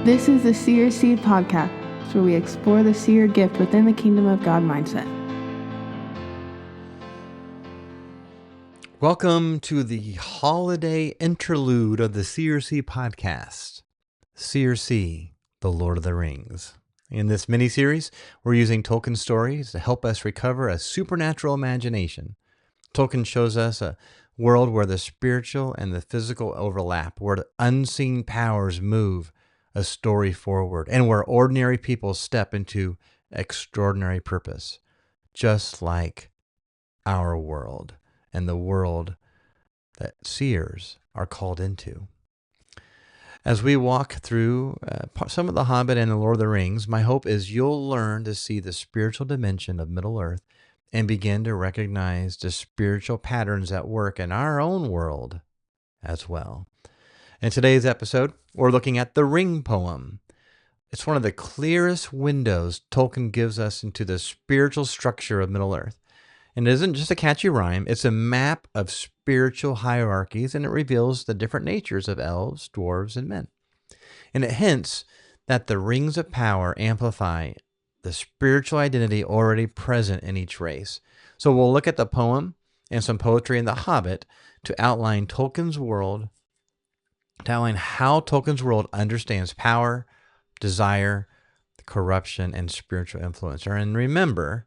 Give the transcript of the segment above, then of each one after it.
This is the Seer Seed Podcast, where we explore the seer gift within the Kingdom of God mindset. Welcome to the Holiday Interlude of the Seer Seed Podcast, Seer Seed, The Lord of the Rings. In this mini-series, we're using Tolkien stories to help us recover a supernatural imagination. Tolkien shows us a world where the spiritual and the physical overlap, where the unseen powers move a story forward, and where ordinary people step into extraordinary purpose, just like our world and the world that seers are called into. As we walk through some of the Hobbit and the Lord of the Rings, my hope is you'll learn to see the spiritual dimension of Middle-earth and begin to recognize the spiritual patterns at work in our own world as well. In today's episode, we're looking at the Ring poem. It's one of the clearest windows Tolkien gives us into the spiritual structure of Middle-earth. And it isn't just a catchy rhyme, it's a map of spiritual hierarchies, and it reveals the different natures of elves, dwarves, and men. And it hints that the rings of power amplify the spiritual identity already present in each race. So we'll look at the poem and some poetry in The Hobbit to outline Tolkien's world, to outline how Tolkien's world understands power, desire, corruption, and spiritual influence. And remember,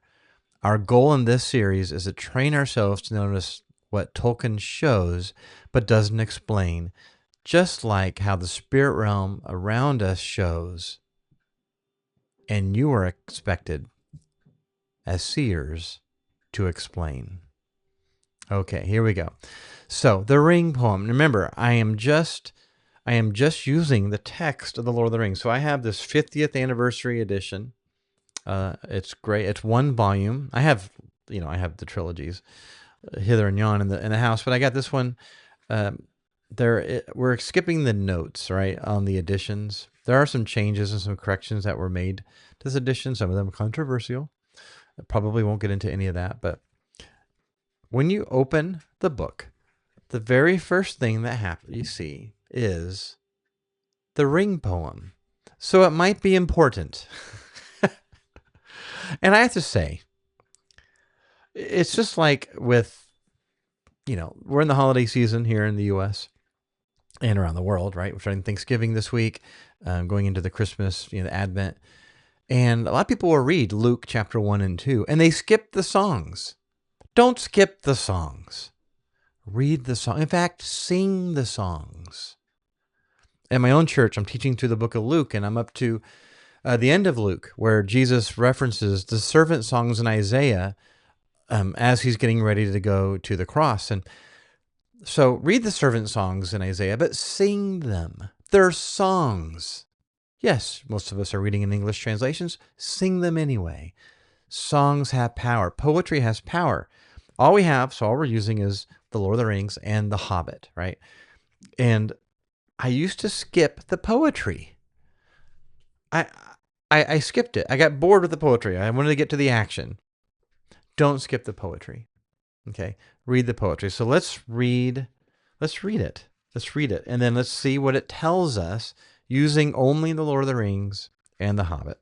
our goal in this series is to train ourselves to notice what Tolkien shows but doesn't explain, just like how the spirit realm around us shows, and you are expected as seers to explain. Okay, here we go. So, the Ring poem. Remember, I am just using the text of the Lord of the Rings. So I have this 50th anniversary edition. It's great. It's one volume. I have the trilogies, hither and yon in the house, but I got this one. We're skipping the notes, right, on the editions. There are some changes and some corrections that were made to this edition. Some of them are controversial. I probably won't get into any of that, but when you open the book, the very first thing that you see is the Ring poem. So it might be important. And I have to say, it's just like with, we're in the holiday season here in the U.S. and around the world, right? We're starting Thanksgiving this week, going into the Christmas, the Advent. And a lot of people will read Luke chapter 1 and 2, and they skip the songs. Don't skip the songs. Read the song. In fact, sing the songs. At my own church, I'm teaching through the book of Luke, and I'm up to the end of Luke, where Jesus references the servant songs in Isaiah as he's getting ready to go to the cross. And so read the servant songs in Isaiah, but sing them. They're songs. Yes, most of us are reading in English translations. Sing them anyway. Songs have power. Poetry has power. All we're using is The Lord of the Rings and The Hobbit, right? And I used to skip the poetry. I skipped it. I got bored with the poetry. I wanted to get to the action. Don't skip the poetry. Okay? Read the poetry. So let's read it. Let's read it. And then let's see what it tells us using only The Lord of the Rings and The Hobbit.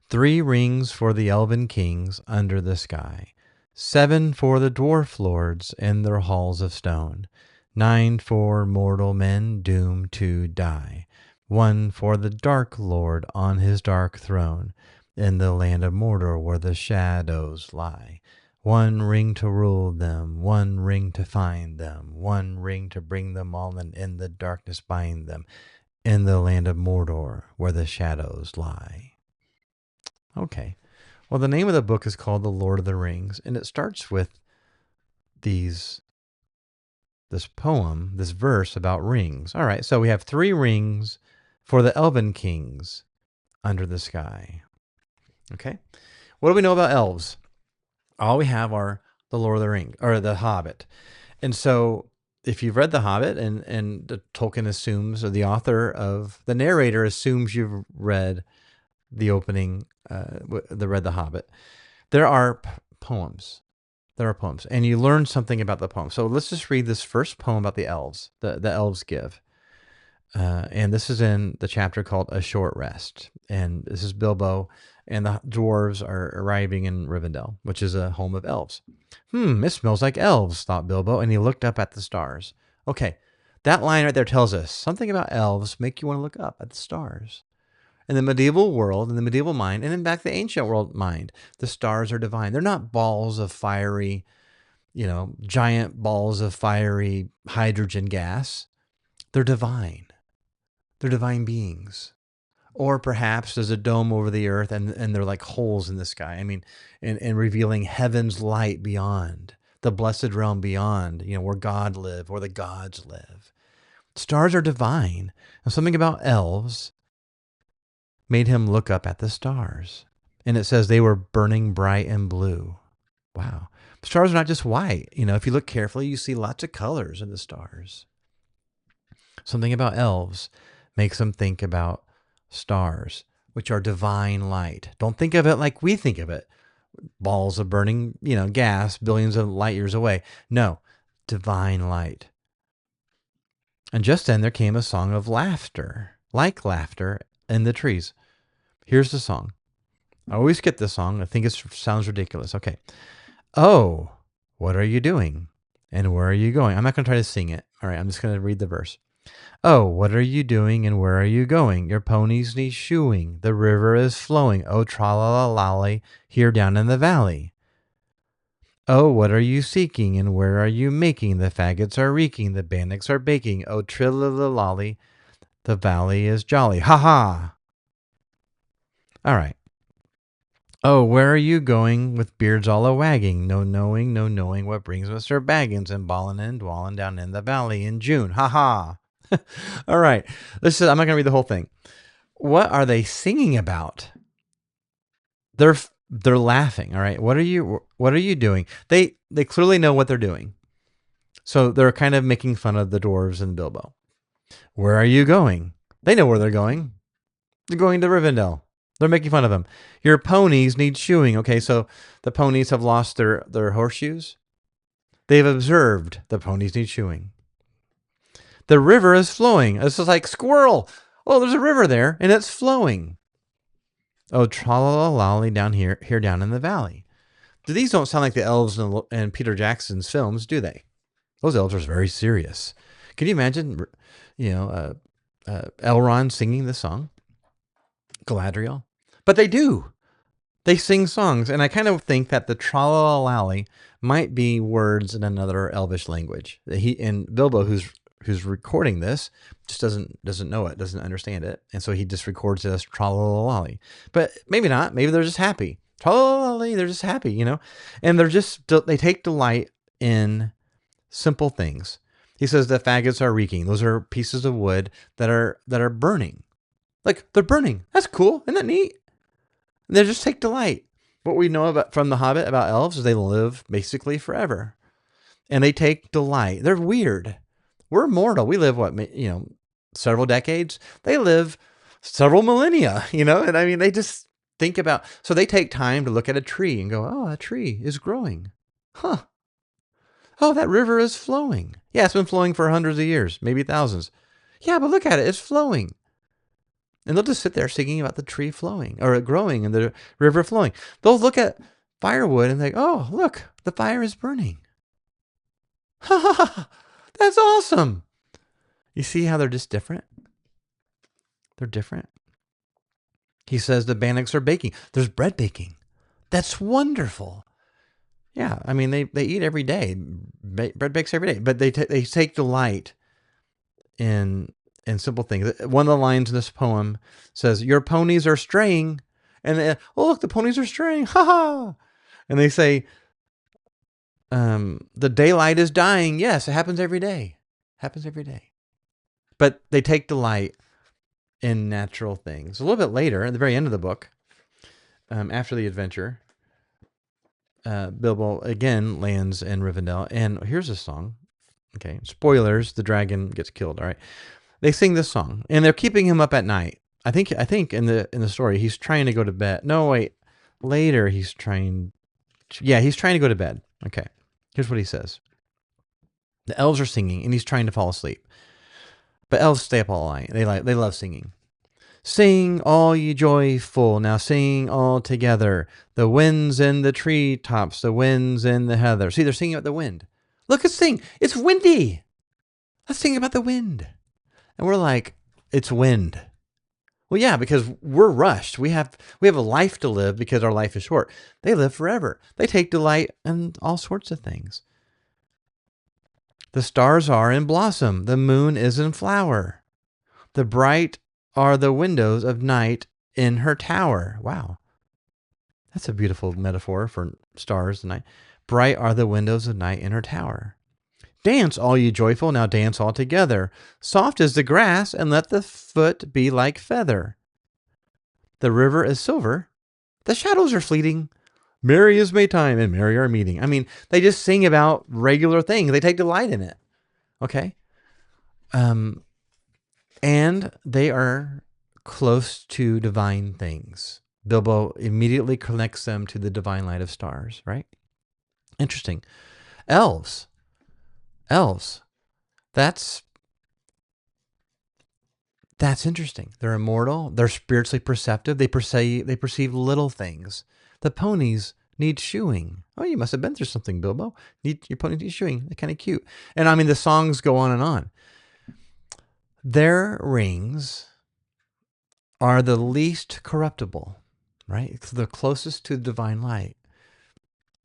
3 rings for the Elven-kings under the sky. 7 for the dwarf lords in their halls of stone. 9 for mortal men doomed to die. 1 for the Dark Lord on his dark throne, in the land of Mordor where the shadows lie. 1 ring to rule them, 1 ring to find them, 1 ring to bring them all, and in the darkness bind them, in the land of Mordor where the shadows lie. Okay, well, the name of the book is called The Lord of the Rings, and it starts with this poem, this verse about rings. All right, so we have 3 rings for the Elven-kings under the sky. Okay, what do we know about elves? All we have are the Lord of the Rings, or the Hobbit. And so if you've read the Hobbit, and Tolkien assumes, or the narrator assumes you've read the opening, read the Hobbit, there are poems. And you learn something about the poem. So let's just read this first poem about the elves, the elves give. And this is in the chapter called A Short Rest. And this is Bilbo, and the dwarves are arriving in Rivendell, which is a home of elves. It smells like elves, thought Bilbo, and he looked up at the stars. Okay, that line right there tells us something about elves make you want to look up at the stars. In the medieval world, in the medieval mind, and in fact the ancient world mind, the stars are divine. They're not balls of fiery, giant balls of fiery hydrogen gas. They're divine. They're divine beings. Or perhaps there's a dome over the earth and they're like holes in the sky. I mean, and revealing heaven's light beyond, the blessed realm beyond, where God live, where the gods live. Stars are divine. And something about elves made him look up at the stars. And it says they were burning bright and blue. Wow. Stars are not just white. If you look carefully, you see lots of colors in the stars. Something about elves makes them think about stars, which are divine light. Don't think of it like we think of it. Balls of burning, gas billions of light years away. No, divine light. And just then there came a song of laughter, like laughter in the trees. Here's the song. I always get this song. I think it sounds ridiculous. Okay. Oh, what are you doing? And where are you going? I'm not going to try to sing it. All right, I'm just going to read the verse. Oh, what are you doing and where are you going? Your ponies need shoeing. The river is flowing. Oh, tra-la-la-lolly, here down in the valley. Oh, what are you seeking and where are you making? The faggots are reeking. The bandits are baking. Oh, trill-la-la-lolly, the valley is jolly. Ha ha! All right. Oh, where are you going with beards all a-wagging? No knowing what brings Mr. Baggins and ballin' and dwallin' down in the valley in June. Ha ha! All right. I'm not going to read the whole thing. What are they singing about? They're laughing. All right. What are you doing? They clearly know what they're doing. So they're kind of making fun of the dwarves and Bilbo. Where are you going? They know where they're going. They're going to Rivendell. They're making fun of them. Your ponies need shoeing. Okay, so the ponies have lost their horseshoes. They've observed the ponies need shoeing. The river is flowing. This is like squirrel. Oh, there's a river there, and it's flowing. Oh, tra-la-la-lolly down here down in the valley. These don't sound like the elves in Peter Jackson's films, do they? Those elves are very serious. Can you imagine, Elrond singing this song? Galadriel? But they do. They sing songs, and I kind of think that the tra-la-la-lally might be words in another Elvish language. And Bilbo, who's recording this, just doesn't know it, doesn't understand it, and so he just records it as tra-la-la-lally. But maybe not. Maybe they're just happy. Tra-la-la-lally, they're just happy, and they take delight in simple things. He says the faggots are reeking. Those are pieces of wood that are burning. Like they're burning. That's cool. Isn't that neat? They just take delight. What we know about from The Hobbit about elves is they live basically forever. And they take delight. They're weird. We're mortal. We live, several decades. They live several millennia, and I mean, they just think about, so they take time to look at a tree and go, oh, a tree is growing. Huh. Oh, that river is flowing. Yeah, it's been flowing for hundreds of years, maybe thousands. Yeah, but look at it. It's flowing. And they'll just sit there singing about the tree flowing or growing and the river flowing. They'll look at firewood and think, oh, look, the fire is burning. Ha ha ha. That's awesome. You see how they're just different? They're different. He says the bandits are baking. There's bread baking. That's wonderful. Yeah, I mean, they eat every day. Bread bakes every day. But they take delight in simple things. One of the lines in this poem says, your ponies are straying. And oh, look, the ponies are straying. Ha ha. And they say, the daylight is dying. Yes, it happens every day. Happens every day. But they take delight in natural things. A little bit later, at the very end of the book, after the adventure, Bilbo again lands in Rivendell. And here's a song. Okay, spoilers, the dragon gets killed. All right. They sing this song, and they're keeping him up at night. I think in the story, he's trying to go to bed. No, wait. Later, he's trying to go to bed. Okay. Here's what he says. The elves are singing, and he's trying to fall asleep. But elves stay up all night. They love singing. Sing all ye joyful, now sing all together. The winds in the treetops, the winds in the heather. See, they're singing about the wind. Look, let's sing. It's windy. Let's sing about the wind. And we're like, it's wind. Well, yeah, because we're rushed. We have a life to live because our life is short. They live forever. They take delight in all sorts of things. The stars are in blossom. The moon is in flower. The bright are the windows of night in her tower. Wow. That's a beautiful metaphor for stars and night. Bright are the windows of night in her tower. Dance, all ye joyful, now dance all together. Soft is the grass, and let the foot be like feather. The river is silver. The shadows are fleeting. Merry is Maytime, and merry our meeting. I mean, they just sing about regular things. They take delight in it. Okay? And they are close to divine things. Bilbo immediately connects them to the divine light of stars, right? Interesting. Elves. That's interesting. They're immortal. They're spiritually perceptive. They perceive little things. The ponies need shoeing. Oh, you must have been through something, Bilbo. Your pony needs shoeing. They're kind of cute. And I mean, the songs go on and on. Their rings are the least corruptible, right? It's the closest to the divine light.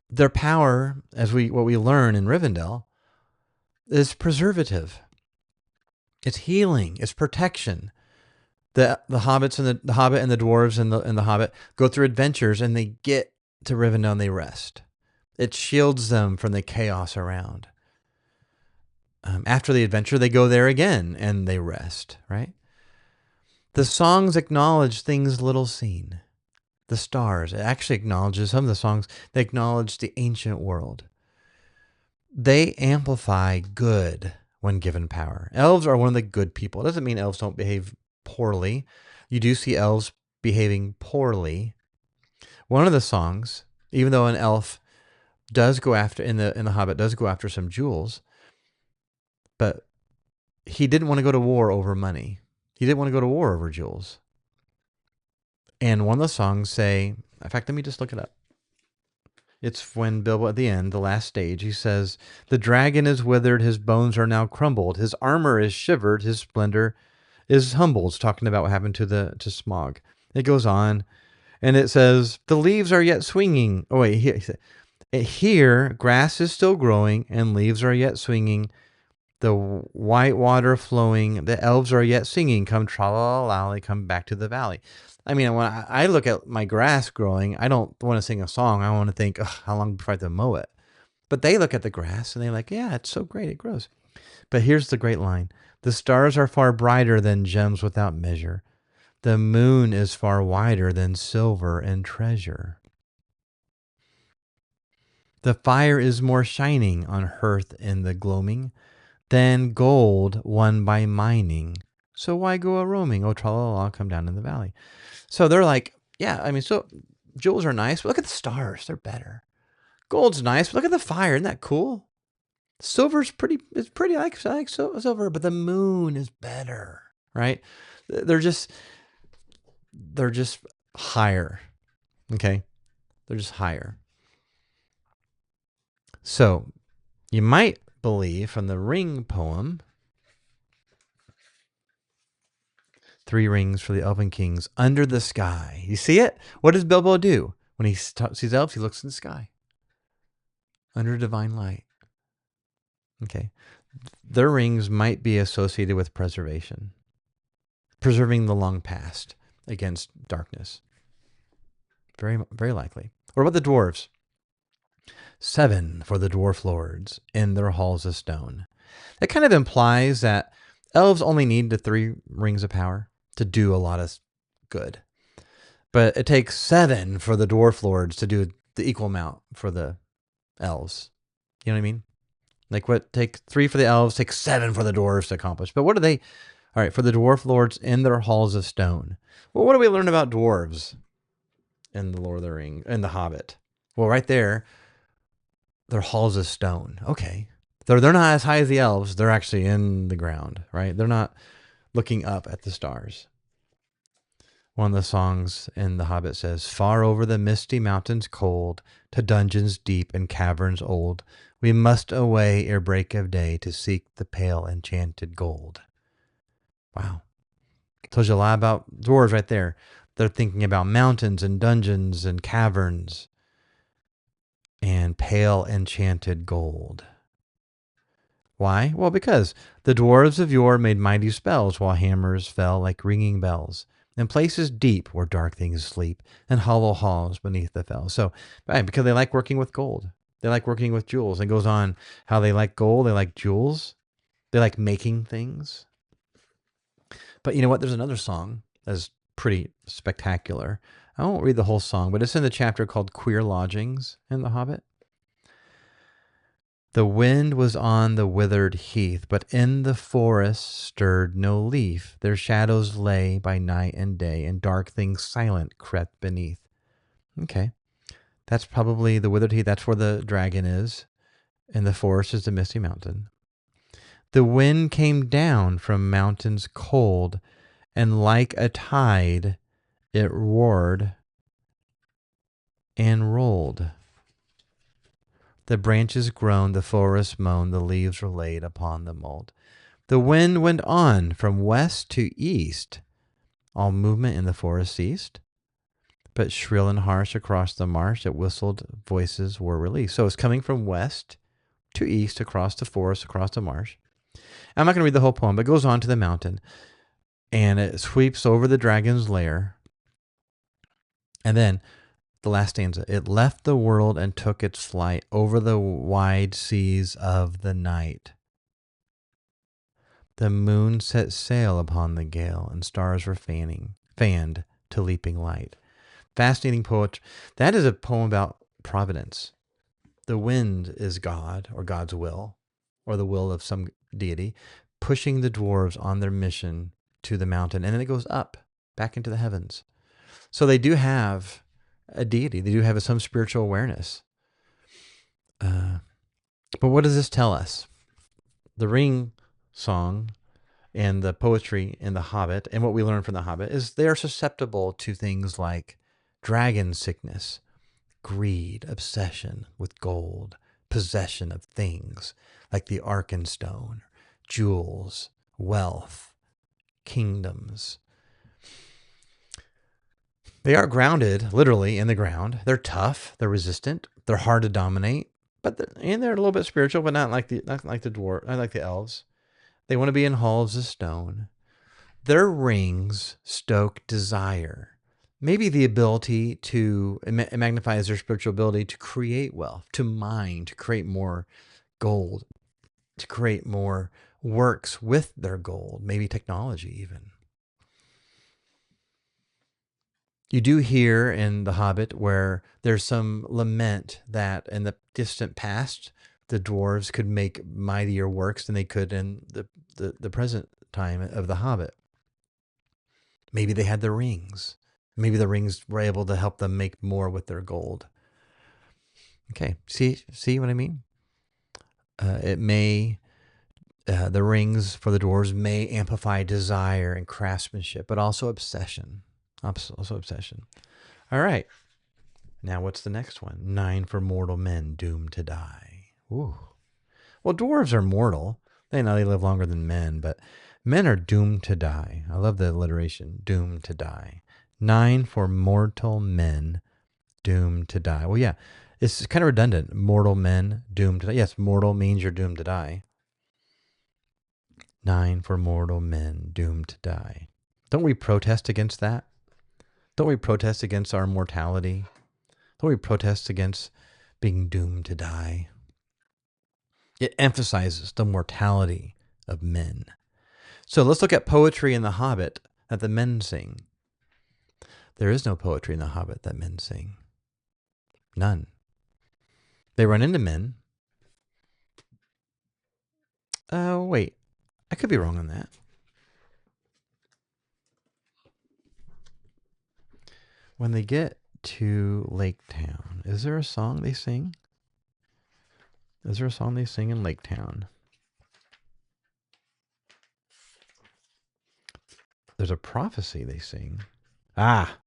Their power, what we learn in Rivendell, is preservative. It's healing. It's protection. The hobbits and the Hobbit and the Dwarves and the Hobbit go through adventures and they get to Rivendell and they rest. It shields them from the chaos around. After the adventure, they go there again and they rest, right? The songs acknowledge things little seen. The stars, it actually acknowledges some of the songs, they acknowledge the ancient world. They amplify good when given power. Elves are one of the good people. It doesn't mean elves don't behave poorly. You do see elves behaving poorly. One of the songs, even though an elf does go after, in the Hobbit, does go after some jewels, but he didn't want to go to war over money. He didn't want to go to war over jewels. And one of the songs say, in fact, let me just look it up. It's when Bilbo, at the end, the last stage, he says, the dragon is withered, his bones are now crumbled, his armor is shivered, his splendor is humbled. It's talking about what happened to Smaug. It goes on, and it says, the leaves are yet swinging. Oh, wait, here grass is still growing, and leaves are yet swinging. The white water flowing, the elves are yet singing, come tra-la-la-la, come back to the valley. I mean, when I look at my grass growing, I don't want to sing a song. I want to think, how long before I have to mow it? But they look at the grass and they're like, yeah, it's so great, it grows. But here's the great line. The stars are far brighter than gems without measure. The moon is far wider than silver and treasure. The fire is more shining on hearth in the gloaming than gold won by mining. So why go a roaming? Oh, tra-la-la, come down in the valley. So they're like, yeah, I mean, so jewels are nice, but look at the stars. They're better. Gold's nice, but look at the fire. Isn't that cool? Silver's pretty. It's pretty. I like silver, but the moon is better, right? They're just higher. Okay, they're just higher. So you might believe from the ring poem, 3 rings for the Elven-kings under the sky. You see it? What does Bilbo do? When he sees elves, he looks in the sky. Under divine light. Okay. Their rings might be associated with preservation. Preserving the long past against darkness. Very, very likely. What about the dwarves? 7 for the dwarf lords in their halls of stone. That kind of implies that elves only need the 3 rings of power to do a lot of good. But it takes 7 for the dwarf lords to do the equal amount for the elves. You know what I mean? Like what take 3 for the elves, takes 7 for the dwarves to accomplish. But what do they? All right, for the dwarf lords in their halls of stone. Well, what do we learn about dwarves in the Lord of the Rings, in the Hobbit? Well, right there, their halls of stone. Okay. They're not as high as the elves. They're actually in the ground, right? They're not looking up at the stars. One of the songs in The Hobbit says, "Far over the misty mountains cold, to dungeons deep and caverns old, we must away ere break of day to seek the pale enchanted gold." Wow. Tells you a lot about dwarves right there. They're thinking about mountains and dungeons and caverns and pale enchanted gold. Why? Well, because the dwarves of yore made mighty spells while hammers fell like ringing bells in places deep where dark things sleep and hollow halls beneath the fell. So, right, because they like working with gold. They like working with jewels. And goes on how they like gold. They like jewels. They like making things. But you know what? There's another song that's pretty spectacular. I won't read the whole song, but it's in the chapter called Queer Lodgings in The Hobbit. The wind was on the withered heath, but in the forest stirred no leaf. Their shadows lay by night and day, and dark things silent crept beneath. Okay. That's probably the withered heath. That's where the dragon is. And the forest is the misty mountain. The wind came down from mountains cold, and like a tide it roared and rolled. The branches groaned, the forest moaned, the leaves were laid upon the mold. The wind went on from west to east. All movement in the forest ceased, but shrill and harsh across the marsh it whistled, voices were released. So it's coming from west to east, across the forest, across the marsh. I'm not going to read the whole poem, but it goes on to the mountain, and it sweeps over the dragon's lair. And then the last stanza, it left the world and took its flight over the wide seas of the night. The moon set sail upon the gale, and stars were fanned to leaping light. Fascinating poetry. That is a poem about providence. The wind is God, or God's will, or the will of some deity, pushing the dwarves on their mission to the mountain, and then it goes up, back into the heavens. So they do have a deity. They do have some spiritual awareness. But what does this tell us? The Ring song and the poetry in The Hobbit, and what we learn from The Hobbit, is they are susceptible to things like dragon sickness, greed, obsession with gold, possession of things like the Arkenstone, jewels, wealth, kingdoms. They are grounded, literally, in the ground. They're tough. They're resistant. They're hard to dominate. And they're a little bit spiritual, but not like the dwarf, not like the elves. They want to be in halls of stone. Their rings stoke desire. Maybe the ability to, it magnifies their spiritual ability to create wealth, to mine, to create more gold, to create more works with their gold, maybe technology even. You do hear in The Hobbit where there's some lament that in the distant past, the dwarves could make mightier works than they could in the present time of The Hobbit. Maybe they had the rings. Maybe the rings were able to help them make more with their gold. Okay, see what I mean? The rings for the dwarves may amplify desire and craftsmanship, but also obsession. Also obsession. All right. Now what's the next one? 9 for mortal men doomed to die. Ooh. Well, dwarves are mortal. They know they live longer than men, but men are doomed to die. I love the alliteration, doomed to die. 9 for mortal men doomed to die. Well, yeah, it's kind of redundant. Mortal men doomed to die. Yes, mortal means you're doomed to die. 9 for mortal men doomed to die. Don't we protest against that? Don't we protest against our mortality? Don't we protest against being doomed to die? It emphasizes the mortality of men. So let's look at poetry in The Hobbit that the men sing. There is no poetry in The Hobbit that men sing. None. They run into men. Wait. I could be wrong on that. When they get to Lake Town, is there a song they sing? Is there a song they sing in Lake Town? There's a prophecy they sing. Ah,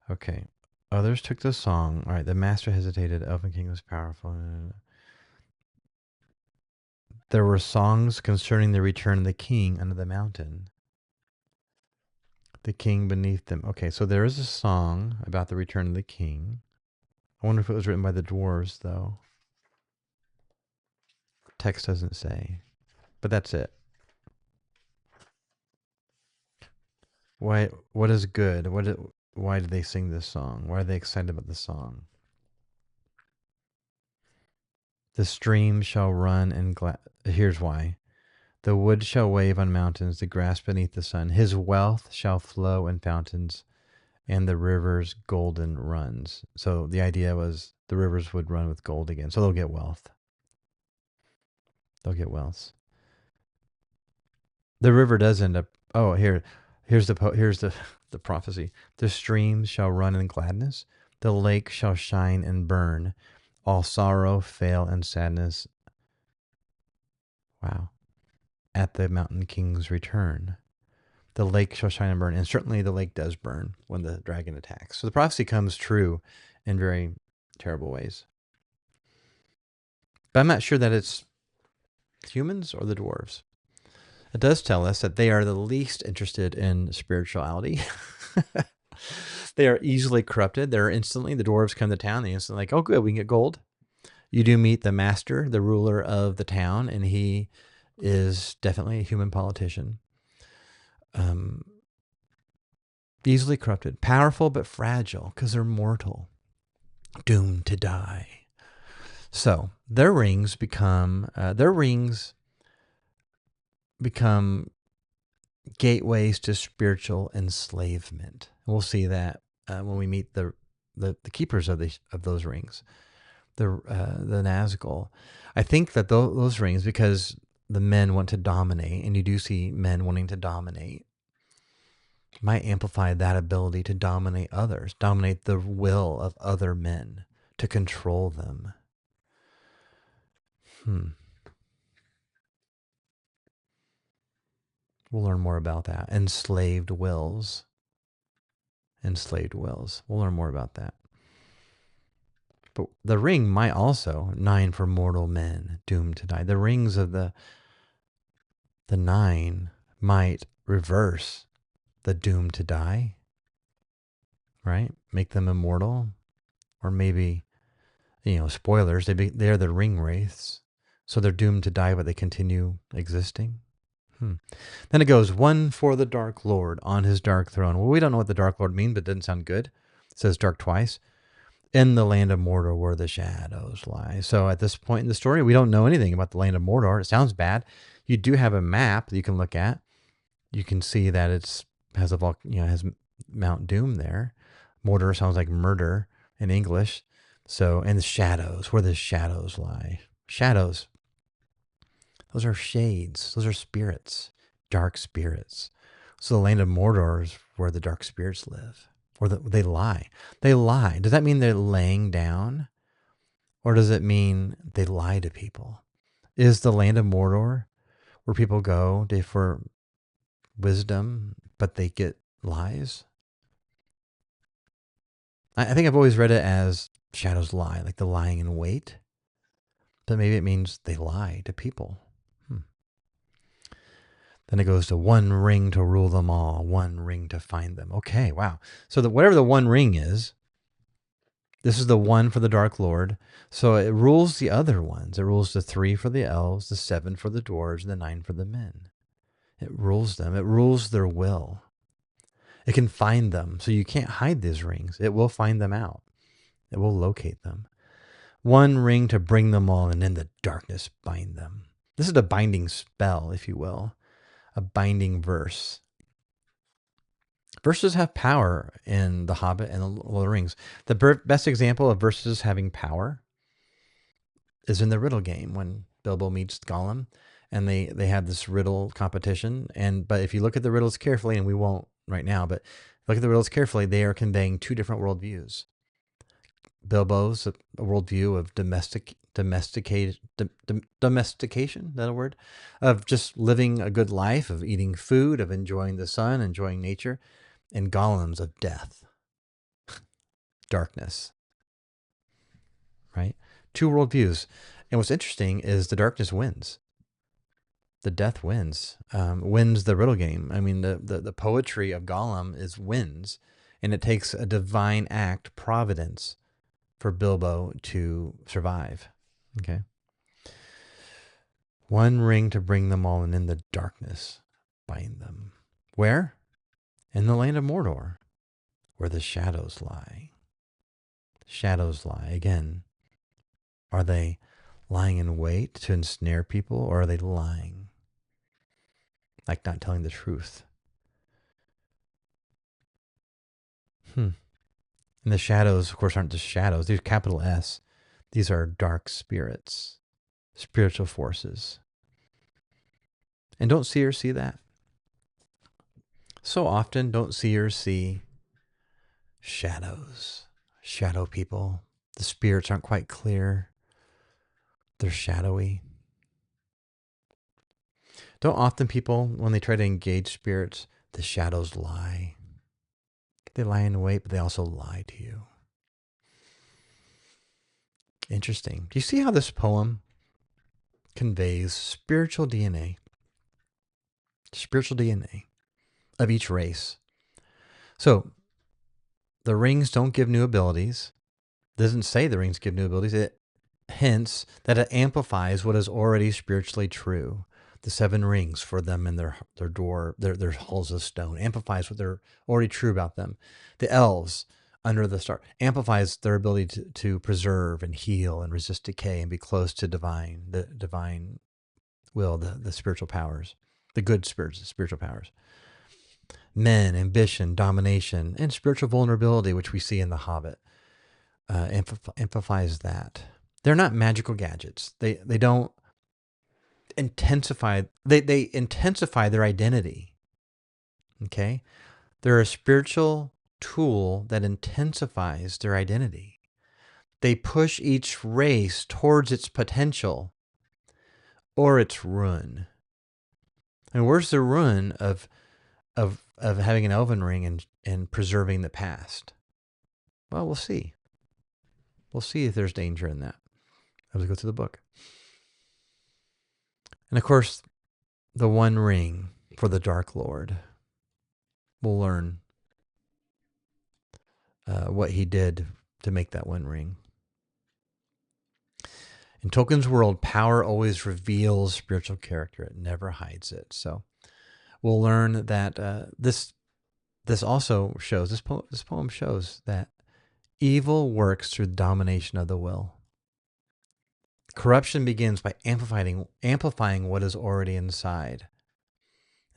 okay. Others took the song. All right, the master hesitated. Elven-king was powerful. There were songs concerning the return of the king under the mountain. The king beneath them. Okay, so there is a song about the return of the king. I wonder if it was written by the dwarves, though. Text doesn't say, but that's it. Why? What is good? Why did they sing this song? Why are they excited about the song? The stream shall run and here's why. The wood shall wave on mountains, the grass beneath the sun. His wealth shall flow in fountains, and the rivers golden runs. So the idea was the rivers would run with gold again. So they'll get wealth. They'll get wealth. The river does end up. Oh, here's the prophecy. The streams shall run in gladness. The lake shall shine and burn. All sorrow, fail, and sadness. Wow. At the mountain king's return. The lake shall shine and burn. And certainly the lake does burn when the dragon attacks. So the prophecy comes true in very terrible ways. But I'm not sure that it's humans or the dwarves. It does tell us that they are the least interested in spirituality. They are easily corrupted. The dwarves come to town. They instantly like, oh, good, we can get gold. You do meet the master, the ruler of the town, and he is definitely a human politician. Easily corrupted, powerful but fragile because they're mortal, doomed to die. So their rings become gateways to spiritual enslavement. We'll see that when we meet the keepers of those rings, the Nazgul. I think that those rings, because the men want to dominate, and you do see men wanting to dominate, might amplify that ability to dominate others, dominate the will of other men, to control them. We'll learn more about that. Enslaved wills. We'll learn more about that. But the ring might also, 9 for mortal men doomed to die. The rings of the 9 might reverse the doomed to die, right? Make them immortal. Or maybe, spoilers, they're the ring wraiths. So they're doomed to die, but they continue existing. Then it goes, 1 for the Dark Lord on his dark throne. Well, we don't know what the Dark Lord means, but it doesn't sound good. It says dark twice. In the land of Mordor where the shadows lie. So at this point in the story, we don't know anything about the land of Mordor. It sounds bad. You do have a map that you can look at. You can see that has Mount Doom there. Mordor sounds like murder in English. So, and the shadows, where the shadows lie. Shadows. Those are shades. Those are spirits, dark spirits. So the land of Mordor is where the dark spirits live, or they lie. They lie. Does that mean they're laying down, or does it mean they lie to people? Is the land of Mordor where people go for wisdom, but they get lies? I think I've always read it as shadows lie, like the lying in wait. But maybe it means they lie to people. Then it goes to 1 ring to rule them all, 1 ring to find them. Okay, wow. So whatever the 1 ring is, this is the 1 for the Dark Lord. So it rules the other ones. It rules the 3 for the elves, the 7 for the dwarves, and the 9 for the men. It rules them. It rules their will. It can find them. So you can't hide these rings. It will find them out. It will locate them. 1 ring to bring them all, and in the darkness bind them. This is a binding spell, if you will. A binding verse. Verses have power in The Hobbit and The Lord of the Rings. The best example of verses having power is in the riddle game when Bilbo meets Gollum, and they have this riddle competition. But if you look at the riddles carefully, and we won't right now, but look at the riddles carefully, they are conveying 2 different worldviews. Bilbo's a worldview of domestication, is that a word? Of just living a good life, of eating food, of enjoying the sun, enjoying nature, and golems of death, darkness, right? Two worldviews. And what's interesting is the darkness wins. The death wins, wins the riddle game. I mean, the poetry of Gollum is wins, and it takes a divine act, providence, for Bilbo to survive. Okay. One ring to bring them all, and in the darkness bind them. Where? In the land of Mordor, where the shadows lie. Shadows lie. Again, are they lying in wait to ensnare people, or are they lying? Like not telling the truth. And the shadows, of course, aren't just shadows. These are capital S. These are dark spirits, spiritual forces. And don't seers see that? So often, don't seers see shadows, shadow people. The spirits aren't quite clear. They're shadowy. Don't often people, when they try to engage spirits, the shadows lie. They lie in wait, but they also lie to you. Interesting. Do you see how this poem conveys spiritual DNA? Spiritual DNA of each race. So, the rings don't give new abilities. It doesn't say the rings give new abilities. It hints that it amplifies what is already spiritually true. The 7 rings for them and their halls of stone amplifies what they're already true about them. The elves under the star amplifies their ability to preserve and heal and resist decay and be close to the divine will, the spiritual powers, the good spiritual powers. Men, ambition, domination, and spiritual vulnerability, which we see in The Hobbit, amplifies that. They're not magical gadgets. They don't intensify. They intensify their identity. Okay, they're a spiritual tool that intensifies their identity. They push each race towards its potential or its ruin. And where's the ruin of having an elven ring and preserving the past? Well, we'll see. We'll see if there's danger in that as we go through the book. And of course, the one ring for the Dark Lord. We'll learn what he did to make that one ring. In Tolkien's world, power always reveals spiritual character. It never hides it. So we'll learn that this also shows, this poem shows that evil works through domination of the will. Corruption begins by amplifying what is already inside.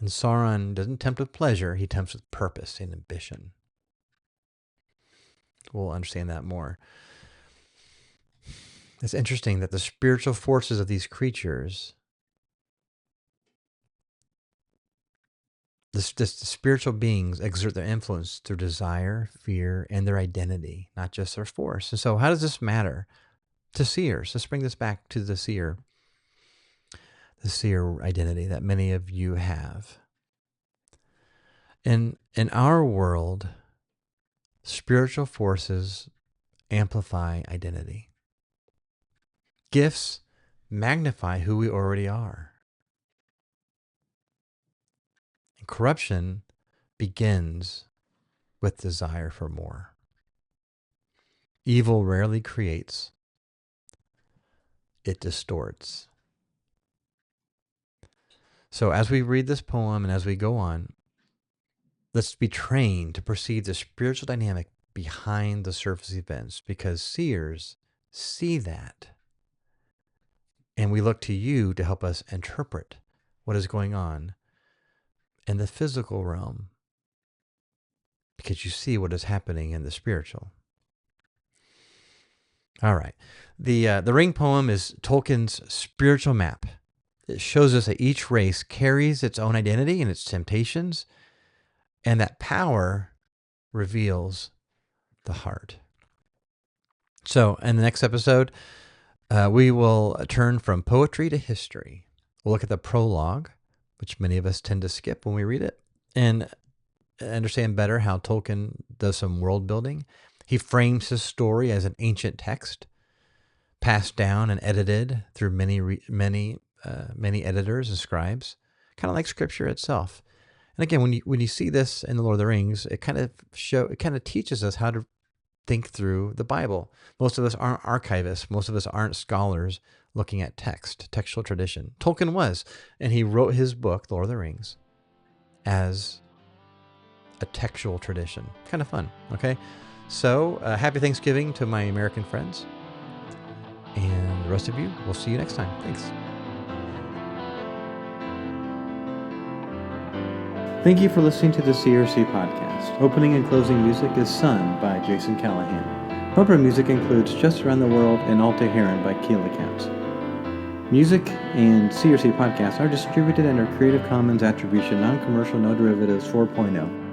And Sauron doesn't tempt with pleasure, he tempts with purpose and ambition. We'll understand that more. It's interesting that the spiritual forces of these creatures, the spiritual beings, exert their influence through desire, fear, and their identity, not just their force. And so how does this matter to seers? Let's bring this back to the seer identity that many of you have. In our world, spiritual forces amplify identity. Gifts magnify who we already are. And corruption begins with desire for more. Evil rarely creates, it distorts. So as we read this poem and as we go on, let's be trained to perceive the spiritual dynamic behind the surface events, because seers see that. And we look to you to help us interpret what is going on in the physical realm, because you see what is happening in the spiritual. All right. The ring poem is Tolkien's spiritual map. It shows us that each race carries its own identity and its temptations, and that power reveals the heart. So in the next episode, We will turn from poetry to history. We'll look at the prologue, which many of us tend to skip when we read it, and understand better how Tolkien does some world building. He frames his story as an ancient text, passed down and edited through many editors and scribes, kind of like Scripture itself. And again, when you see this in The Lord of the Rings, it kind of teaches us how to think through the Bible. Most of us aren't archivists. Most of us aren't scholars looking at textual tradition. Tolkien was, and he wrote his book, The Lord of the Rings, as a textual tradition. Kind of fun, okay? So, happy Thanksgiving to my American friends. And the rest of you, we'll see you next time. Thanks. Thank you for listening to the CRC podcast. Opening and closing music is Sun by Jason Callahan. Bumper music includes Just Around the World and Alta Heron by Keela Counts. Music and CRC podcasts are distributed under Creative Commons Attribution Non-Commercial No Derivatives 4.0.